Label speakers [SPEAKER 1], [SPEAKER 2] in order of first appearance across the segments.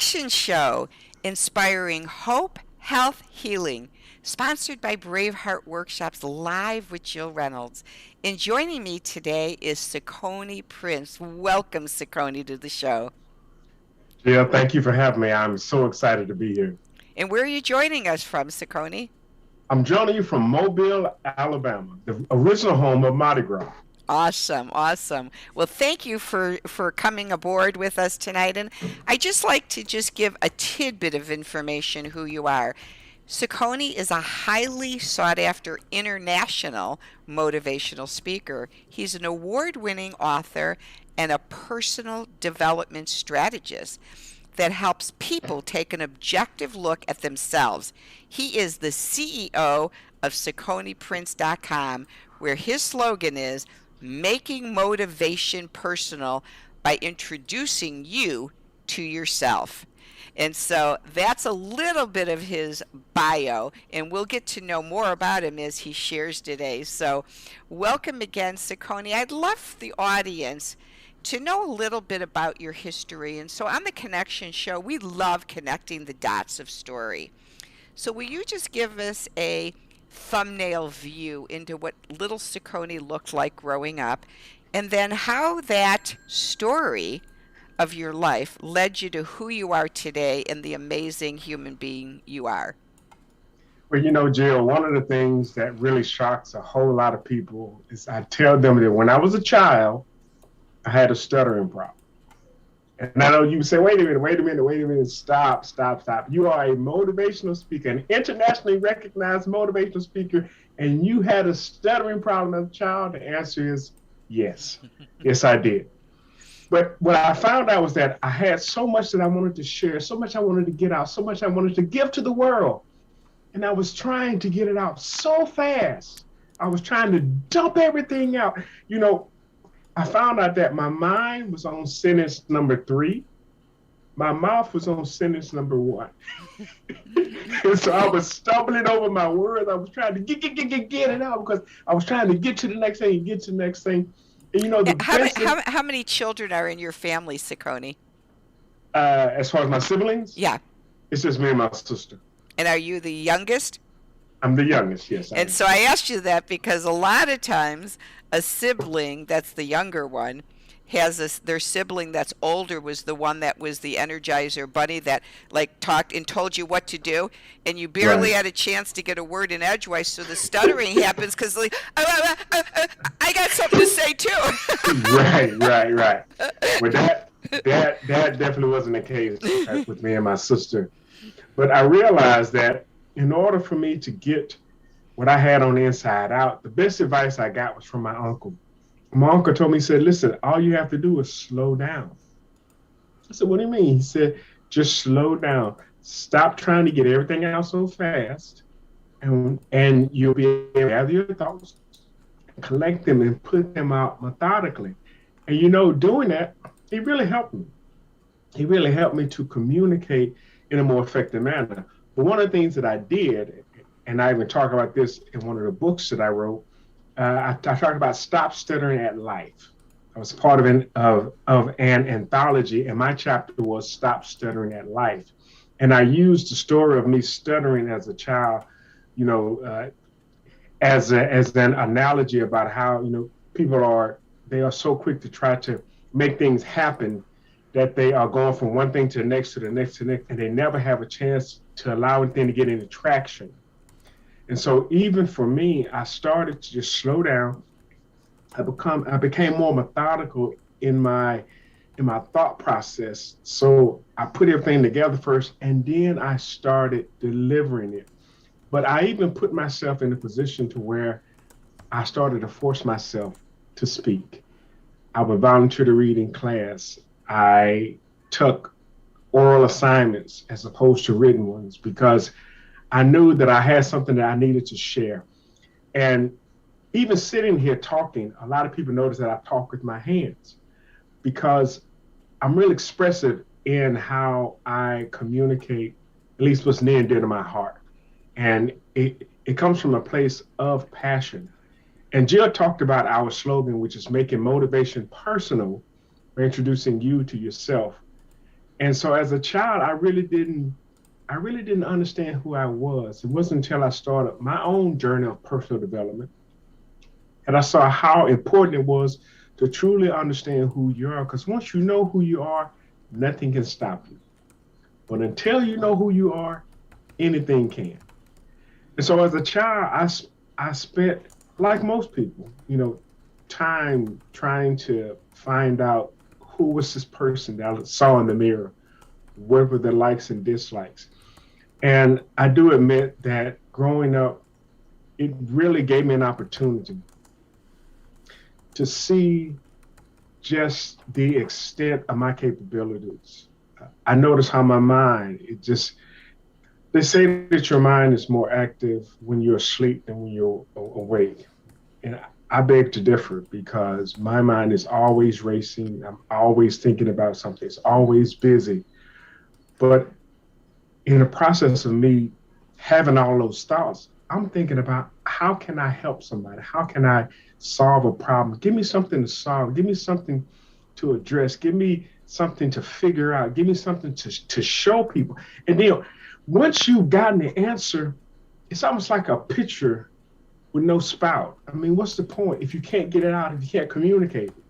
[SPEAKER 1] Connection Show, inspiring hope, health, healing. Sponsored by Braveheart Workshops, live with Jill Reynolds. And joining me today is Cicone Prince. Welcome, Cicone, to the show.
[SPEAKER 2] Yeah, thank you for having me. I'm so excited to be here.
[SPEAKER 1] And where are you joining us from, Cicone?
[SPEAKER 2] I'm joining you from Mobile, Alabama, the original home of Mardi Gras.
[SPEAKER 1] Awesome, awesome. Well, thank you for coming aboard with us tonight. And I just like to just give a tidbit of information who you are. Cicone is a highly sought after international motivational speaker. He's an award winning author and a personal development strategist that helps people take an objective look at themselves. He is the CEO of CiconePrince.com, where his slogan is making motivation personal by introducing you to yourself. And so that's a little bit of his bio, and we'll get to know more about him as he shares today. So, welcome again, Cicone. I'd love the audience to know a little bit about your history. And so, on the Connection Show, we love connecting the dots of story. So, will you just give us a thumbnail view into what little Cicone looked like growing up, and then how that story of your life led you to who you are today and the amazing human being you are?
[SPEAKER 2] Well, Jill, one of the things that really shocks a whole lot of people is I tell them that when I was a child, I had a stuttering problem. And I know you say, wait a minute, stop. You are a motivational speaker, an internationally recognized motivational speaker, and you had a stuttering problem as a child? The answer is yes. Yes, I did. But what I found out was that I had so much that I wanted to share, so much I wanted to get out, so much I wanted to give to the world. And I was trying to get it out so fast. I was trying to dump everything out. I found out that my mind was on sentence number 3. My mouth was on sentence number 1. And so I was stumbling over my words. I was trying to get it out because I was trying to get to the next thing and get to the next thing. And
[SPEAKER 1] How many children are in your family, Cicone?
[SPEAKER 2] As far as my siblings,
[SPEAKER 1] Yeah.
[SPEAKER 2] it's just me and my sister.
[SPEAKER 1] And are you the youngest?
[SPEAKER 2] I'm the youngest, yes.
[SPEAKER 1] And so I asked you that because a lot of times a sibling that's the younger one has their sibling that's older was the one that was the energizer bunny that like talked and told you what to do, and you barely had a chance to get a word in edgewise, so the stuttering happens because like I got something to say too.
[SPEAKER 2] Right. Well, that definitely wasn't the case with me and my sister. But I realized that in order for me to get what I had on the inside out, the best advice I got was from my uncle. My uncle told me, he said, listen, all you have to do is slow down. I said, what do you mean? He said, just slow down. Stop trying to get everything out so fast, and you'll be able to gather your thoughts, collect them, and put them out methodically. And doing that, it really helped me. It really helped me to communicate in a more effective manner. But one of the things that I did, and I even talk about this in one of the books that I wrote, I talked about Stop Stuttering at Life. I was part of an anthology, and my chapter was Stop Stuttering at Life. And I used the story of me stuttering as a child, as an analogy about how people are so quick to try to make things happen that they are going from one thing to the next, to the next, to the next, and they never have a chance to allow anything to get into traction. And so even for me, I started to just slow down. I became more methodical in my thought process. So I put everything together first, and then I started delivering it. But I even put myself in a position to where I started to force myself to speak. I would volunteer to read in class. I took oral assignments as opposed to written ones because I knew that I had something that I needed to share. And even sitting here talking, a lot of people notice that I talk with my hands because I'm real expressive in how I communicate, at least what's near and dear to my heart. And it comes from a place of passion. And Jill talked about our slogan, which is making motivation personal by introducing you to yourself. And so as a child, I really didn't understand who I was. It wasn't until I started my own journey of personal development and I saw how important it was to truly understand who you are. Because once you know who you are, nothing can stop you. But until you know who you are, anything can. And so as a child, I spent, like most people, time trying to find out who was this person that I saw in the mirror, what were the likes and dislikes. And I do admit that growing up, it really gave me an opportunity to see just the extent of my capabilities. I noticed how my mind, they say that your mind is more active when you're asleep than when you're awake. And I beg to differ because my mind is always racing. I'm always thinking about something. It's always busy. But in the process of me having all those thoughts, I'm thinking about how can I help somebody? How can I solve a problem? Give me something to solve. Give me something to address. Give me something to figure out. Give me something to show people. And then once you've gotten the answer, it's almost like a pitcher with no spout. I mean, what's the point if you can't get it out, if you can't communicate it?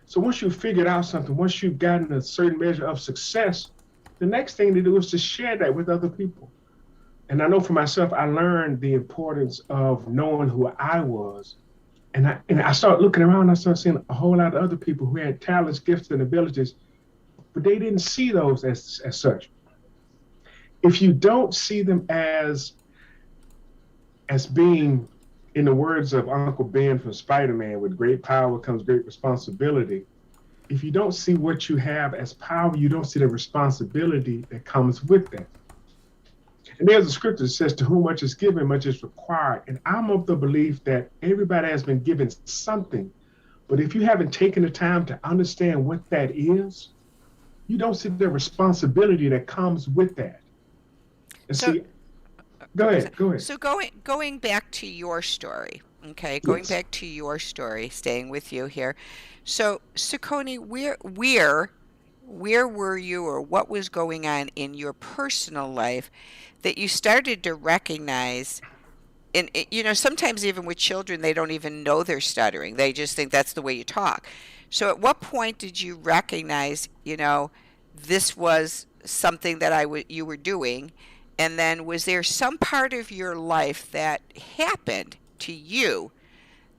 [SPEAKER 2] So once you've figured out something, once you've gotten a certain measure of success, the next thing to do is to share that with other people. And I know for myself, I learned the importance of knowing who I was. And I started looking around, I started seeing a whole lot of other people who had talents, gifts, and abilities, but they didn't see those as such. If you don't see them as being, in the words of Uncle Ben from Spider-Man, with great power comes great responsibility. If you don't see what you have as power, you don't see the responsibility that comes with that. And there's a scripture that says, to whom much is given, much is required. And I'm of the belief that everybody has been given something. But if you haven't taken the time to understand what that is, you don't see the responsibility that comes with that. And
[SPEAKER 1] So,
[SPEAKER 2] see, go ahead, go ahead.
[SPEAKER 1] so going back to your story, okay, going
[SPEAKER 2] Yes.
[SPEAKER 1] back to your story, staying with you here. So, Cicone, where were you, or what was going on in your personal life that you started to recognize? And sometimes even with children, they don't even know they're stuttering. They just think that's the way you talk. So, at what point did you recognize, this was something that you were doing? And then was there some part of your life that happened to you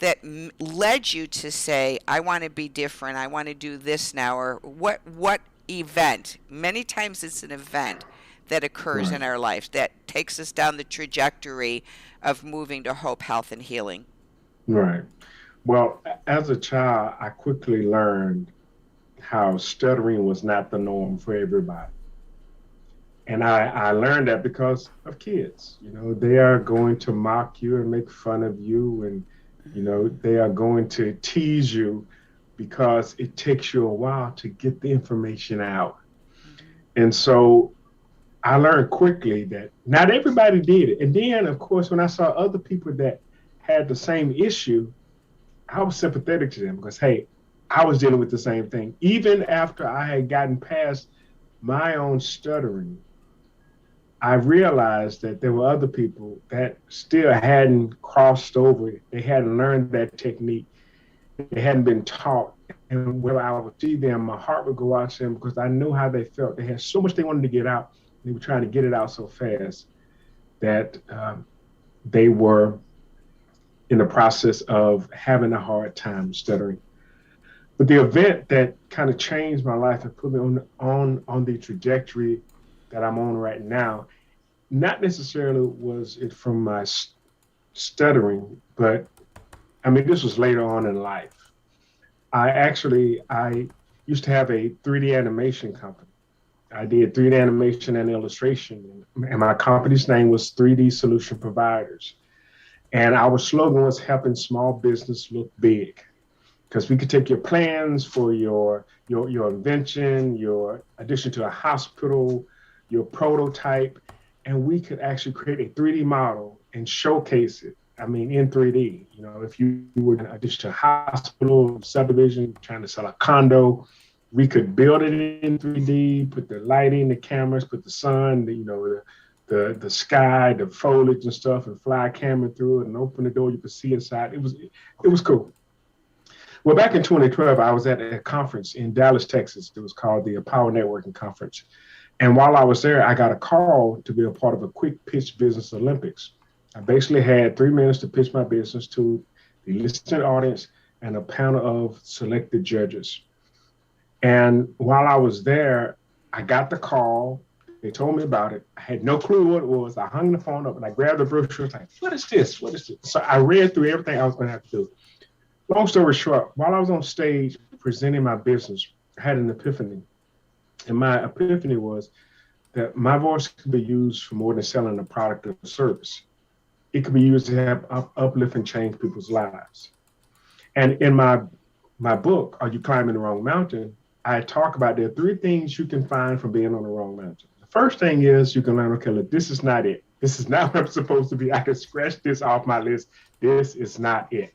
[SPEAKER 1] that led you to say, I want to be different, I want to do this now? Or what event? Many times it's an event that occurs in
[SPEAKER 2] Right,
[SPEAKER 1] our life that takes us down the trajectory of moving to hope, health, and healing.
[SPEAKER 2] right. Well, as a child, I quickly learned how stuttering was not the norm for everybody. And I learned that because of kids. They are going to mock you and make fun of you, and they are going to tease you because it takes you a while to get the information out.
[SPEAKER 1] Hmm.
[SPEAKER 2] And so I learned quickly that not everybody did it. And then, of course, when I saw other people that had the same issue, I was sympathetic to them because, hey, I was dealing with the same thing. Even after I had gotten past my own stuttering, I realized that there were other people that still hadn't crossed over. They hadn't learned that technique. They hadn't been taught. And when I would see them, my heart would go out to them because I knew how they felt. They had so much they wanted to get out. They were trying to get it out so fast that they were in the process of having a hard time stuttering. But the event that kind of changed my life and put me on the trajectory that I'm on right now, not necessarily was it from my stuttering, but I mean, this was later on in life. I used to have a 3D animation company. I did 3D animation and illustration, and my company's name was 3D Solution Providers. And our slogan was helping small business look big, because we could take your plans for your invention, your addition to a hospital, your prototype, and we could actually create a 3D model and showcase it. I mean, in 3D. If you were in addition to a hospital, subdivision, trying to sell a condo, We could build it in 3D, put the lighting, the cameras, put the sun, the sky, the foliage and stuff, and fly a camera through it and open the door. You could see inside. It was cool. Well, back in 2012, I was at a conference in Dallas, Texas. It was called the Power Networking Conference. And while I was there, I got a call to be a part of a quick pitch business Olympics. I basically had 3 minutes to pitch my business to the listening audience and a panel of selected judges. And while I was there, I got the call. They told me about it. I had no clue what it was. I hung the phone up and I grabbed the brochure. I was like, what is this? What is this? So I read through everything I was going to have to do. Long story short, while I was on stage presenting my business, I had an epiphany. And my epiphany was that my voice could be used for more than selling a product or a service. It could be used to have uplift and change people's lives. And in my book, Are You Climbing the Wrong Mountain? I talk about there are 3 things you can find from being on the wrong mountain. The first thing is you can learn, okay, look, this is not it. This is not what I'm supposed to be. I can scratch this off my list. This is not it.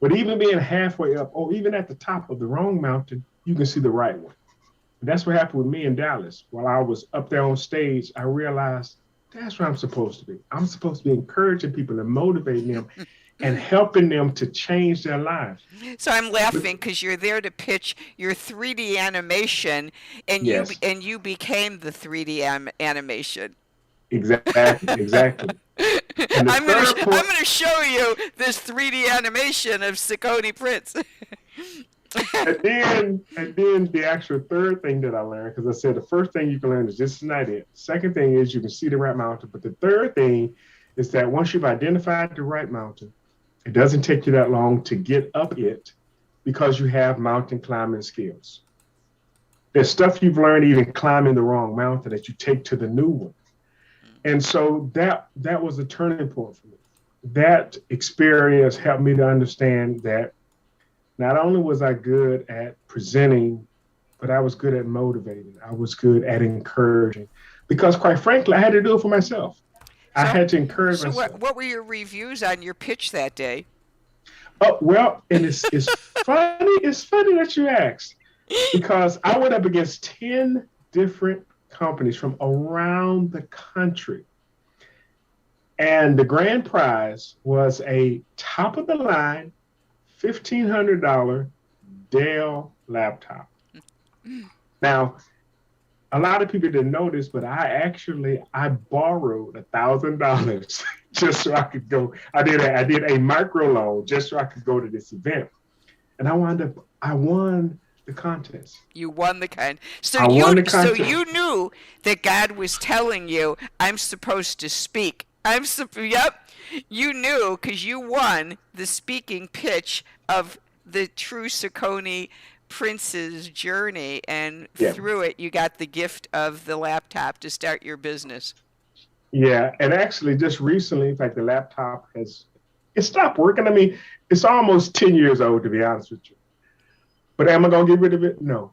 [SPEAKER 2] But even being halfway up or even at the top of the wrong mountain, you can see the right one. And that's what happened with me in Dallas. While I was up there on stage, I realized that's where I'm supposed to be. I'm supposed to be encouraging people and motivating them and helping them to change their lives.
[SPEAKER 1] So I'm laughing because you're there to pitch your 3D animation, and
[SPEAKER 2] Yes,
[SPEAKER 1] you became the 3D animation.
[SPEAKER 2] exactly. And the third
[SPEAKER 1] I'm
[SPEAKER 2] point,
[SPEAKER 1] gonna show you this 3D animation of Cicone Prince.
[SPEAKER 2] and then the actual third thing that I learned, because I said the first thing you can learn is this is not it. Second thing is you can see the right mountain. But the third thing is that once you've identified the right mountain, it doesn't take you that long to get up it because you have mountain climbing skills. There's stuff you've learned even climbing the wrong mountain that you take to the new one. And so that was a turning point for me. That experience helped me to understand that not only was I good at presenting, but I was good at motivating. I was good at encouraging. Because quite frankly, I had to do it for myself. I
[SPEAKER 1] So,
[SPEAKER 2] had to encourage
[SPEAKER 1] so
[SPEAKER 2] myself.
[SPEAKER 1] what were your reviews on your pitch that day?
[SPEAKER 2] Oh, well, and it's funny. It's funny that you asked because I went up against 10 different companies from around the country. And the grand prize was a top of the line $1,500 Dell laptop. Now, a lot of people didn't know this, but I borrowed $1,000 just so I could go. I did a micro loan just so I could go to this event, and I won the contest.
[SPEAKER 1] You won the kind.
[SPEAKER 2] I won the
[SPEAKER 1] So
[SPEAKER 2] contest.
[SPEAKER 1] you knew that God was telling you, I'm supposed to speak. Yep. You knew because you won the speaking pitch of the true Cicone Prince's journey, and
[SPEAKER 2] Yeah,
[SPEAKER 1] through it, you got the gift of the laptop to start your business.
[SPEAKER 2] yeah, and actually, just recently, in fact, the laptop it stopped working. I mean, it's almost 10 years old to be honest with you. But am I gonna get rid of it? No,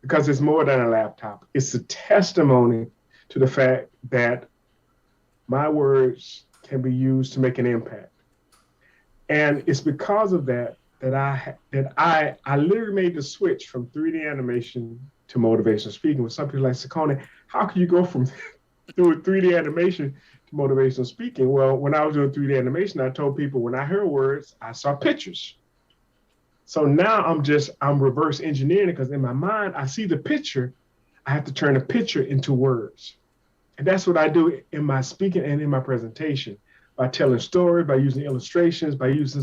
[SPEAKER 2] because it's more than a laptop. It's a testimony to the fact that my words can be used to make an impact. And it's because of that I literally made the switch from 3D animation to motivational speaking. With some people like Cicone, how can you go from through 3D animation to motivational speaking? Well, when I was doing 3D animation, I told people when I heard words, I saw pictures. So now I'm reverse engineering it because in my mind, I see the picture. I have to turn the picture into words. And that's what I do in my speaking and in my presentation by telling stories, by using illustrations, by using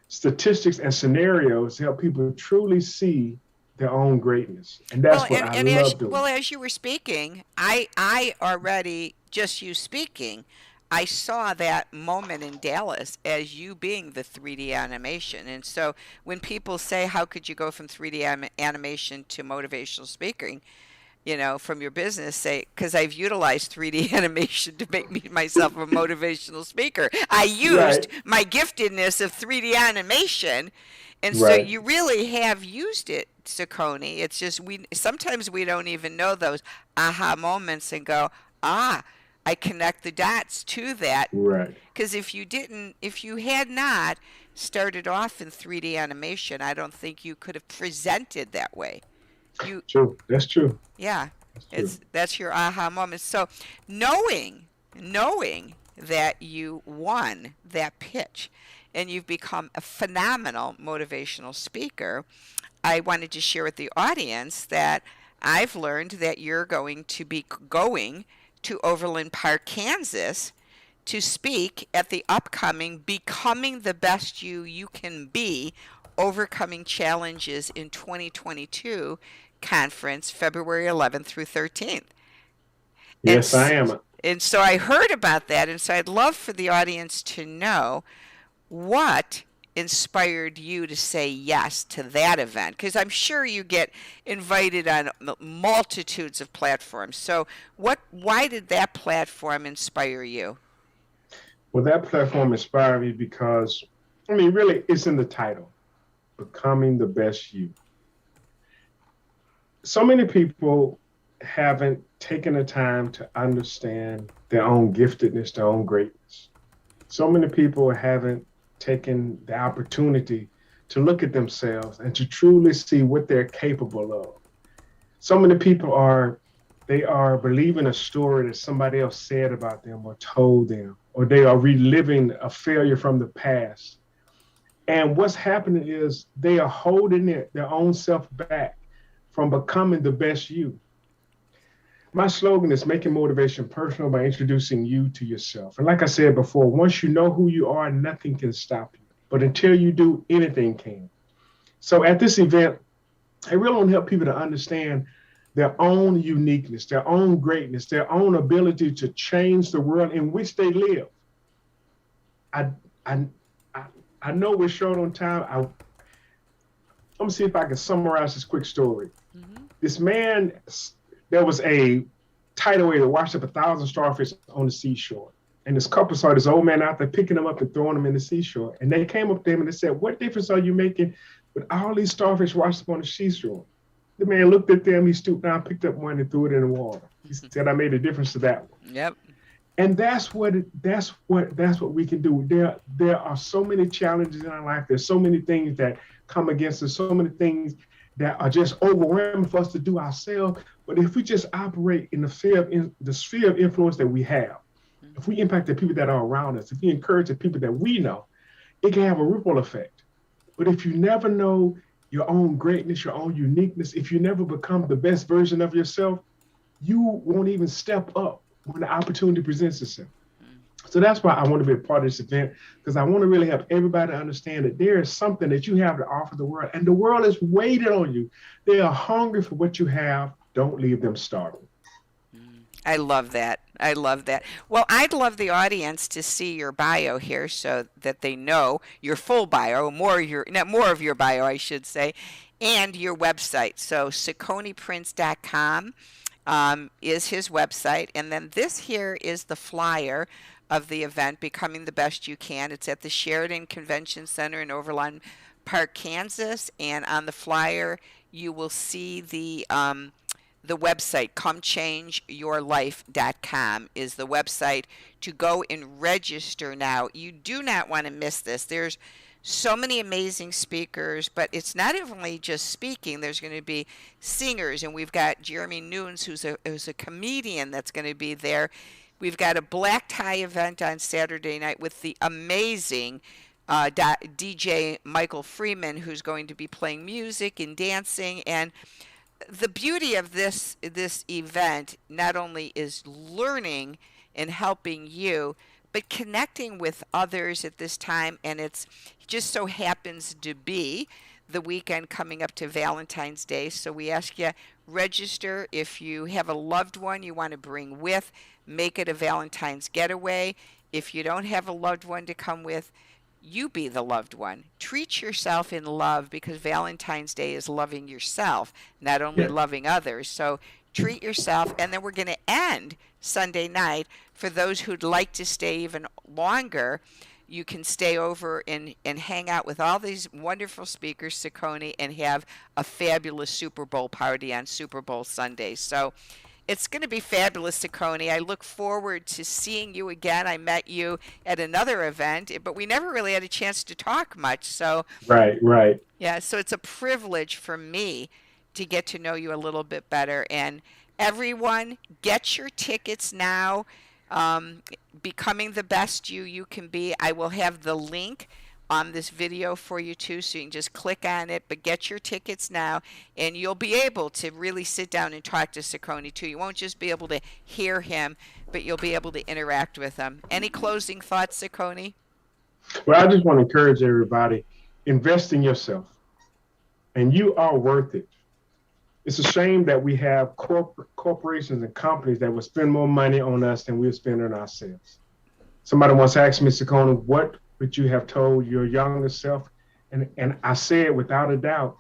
[SPEAKER 2] statistics and scenarios to help people truly see their own greatness. And
[SPEAKER 1] Well,
[SPEAKER 2] that's what I love doing.
[SPEAKER 1] as you were speaking, I already, just you speaking, I saw that moment in Dallas as you being the 3D animation. And so when people say, how could you go from 3D animation to motivational speaking, from your business, say, because I've utilized 3D animation to make myself a motivational speaker. I used
[SPEAKER 2] Right,
[SPEAKER 1] my giftedness of 3D animation, and so
[SPEAKER 2] right,
[SPEAKER 1] you really have used it, Cicone. It's just sometimes we don't even know those aha moments and go, ah, I connect the dots to that.
[SPEAKER 2] right.
[SPEAKER 1] Because if you had not, started off in 3D animation, I don't think you could have presented that way. You,
[SPEAKER 2] True. That's true.
[SPEAKER 1] yeah,
[SPEAKER 2] That's true.
[SPEAKER 1] that's your aha moment. So knowing that you won that pitch and you've become a phenomenal motivational speaker, I wanted to share with the audience that I've learned that you're going to be going to Overland Park, Kansas to speak at the upcoming Becoming the Best You Can Be, Overcoming Challenges in 2022 conference, February 11th through 13th. And,
[SPEAKER 2] Yes, I am.
[SPEAKER 1] and so I heard about that, and so I'd love for the audience to know what inspired you to say yes to that event, because I'm sure you get invited on multitudes of platforms. So why did that platform inspire you?
[SPEAKER 2] Well, that platform inspired me because, I mean, really, it's in the title, Becoming the Best You. So many people haven't taken the time to understand their own giftedness, their own greatness. So many people haven't taken the opportunity to look at themselves and to truly see what they're capable of. So many people they are believing a story that somebody else said about them or told them, or they are reliving a failure from the past. And what's happening is they are holding their own self back from becoming the best you. My slogan is making motivation personal by introducing you to yourself. And like I said before, once you know who you are, nothing can stop you. But until you do, anything can. So at this event, I really want to help people to understand their own uniqueness, their own greatness, their own ability to change the world in which they live. I I I know we're short on time. I'm gonna see if I can summarize this quick story.
[SPEAKER 1] Mm-hmm.
[SPEAKER 2] This man, there was a tidal wave that washed up 1,000 starfish on the seashore. And this couple saw this old man out there picking them up and throwing them in the seashore. And they came up to him and they said, "What difference are you making with all these starfish washed up on the seashore?" The man looked at them, he stooped down, picked up one and threw it in the water. He said, "I made a difference to that one."
[SPEAKER 1] Yep.
[SPEAKER 2] And that's what we can do. There are so many challenges in our life. There's so many things that come against us, so many things that are just overwhelming for us to do ourselves. But if we just operate in the sphere of influence that we have, if we impact the people that are around us, if we encourage the people that we know, it can have a ripple effect. But if you never know your own greatness, your own uniqueness, if you never become the best version of yourself, you won't even step up when the opportunity presents itself. So that's why I want to be a part of this event, because I want to really help everybody understand that there is something that you have to offer the world, and the world is waiting on you. They are hungry for what you have. Don't leave them starving.
[SPEAKER 1] I love that. I love that. Well, I'd love the audience to see your bio here so that they know your full bio, more of your bio, I should say, and your website. So ciconeprince.com is his website, and then this here is the flyer of the event, Becoming the Best You Can. It's at the Sheridan Convention Center in Overland Park, Kansas, and on the flyer you will see the website. comechangeyourlife.com is the website to go and register now. You do not want to miss this. There's so many amazing speakers, but it's not only just speaking. There's going to be singers, and we've got Jeremy Nunes, who's a comedian that's going to be there. We've got a black tie event on Saturday night with the amazing DJ Michael Freeman, who's going to be playing music and dancing. And the beauty of this event not only is learning and helping you, but connecting with others at this time. And it's just so happens to be the weekend coming up to Valentine's Day. So we ask you, register. If you have a loved one you want to bring with, make it a Valentine's getaway. If you don't have a loved one to come with, you be the loved one. Treat yourself in love, because Valentine's Day is loving yourself, not only loving others. So treat yourself. And then we're going to end Sunday night. For those who'd like to stay even longer, you can stay over and hang out with all these wonderful speakers, Cicone, and have a fabulous Super Bowl party on Super Bowl Sunday. So It's going to be fabulous, Cicone. I look forward to seeing you again. I met you at another event, but we never really had a chance to talk much. So,
[SPEAKER 2] Right, right.
[SPEAKER 1] yeah, so it's a privilege for me to get to know you a little bit better. And everyone, get your tickets now. Um, Becoming the best you can be. I will have the link on this video for you too, so you can just click on it. But get your tickets now, and you'll be able to really sit down and talk to Cicone too. You won't just be able to hear him, but you'll be able to interact with him. Any closing thoughts, Cicone?
[SPEAKER 2] Well, I just want to encourage everybody, invest in yourself, and you are worth it. It's a shame that we have corporations and companies that will spend more money on us than we'll spend on ourselves. Somebody once asked me, Cicone, what would you have told your younger self? And I said, without a doubt,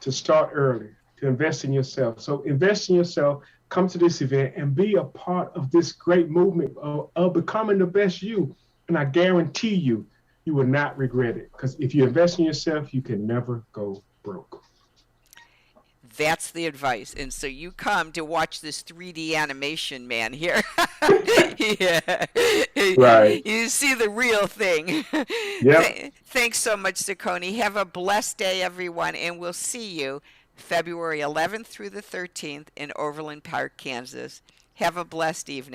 [SPEAKER 2] to start early, to invest in yourself. So invest in yourself, come to this event, and be a part of this great movement of becoming the best you. And I guarantee you, you will not regret it. Because if you invest in yourself, you can never go broke.
[SPEAKER 1] That's the advice. And so you come to watch this 3D animation man here. Yeah.
[SPEAKER 2] Right.
[SPEAKER 1] You see the real thing.
[SPEAKER 2] Yep.
[SPEAKER 1] Thanks so much, Cicone. Have a blessed day, everyone, and we'll see you February 11th through the 13th in Overland Park, Kansas. Have a blessed evening.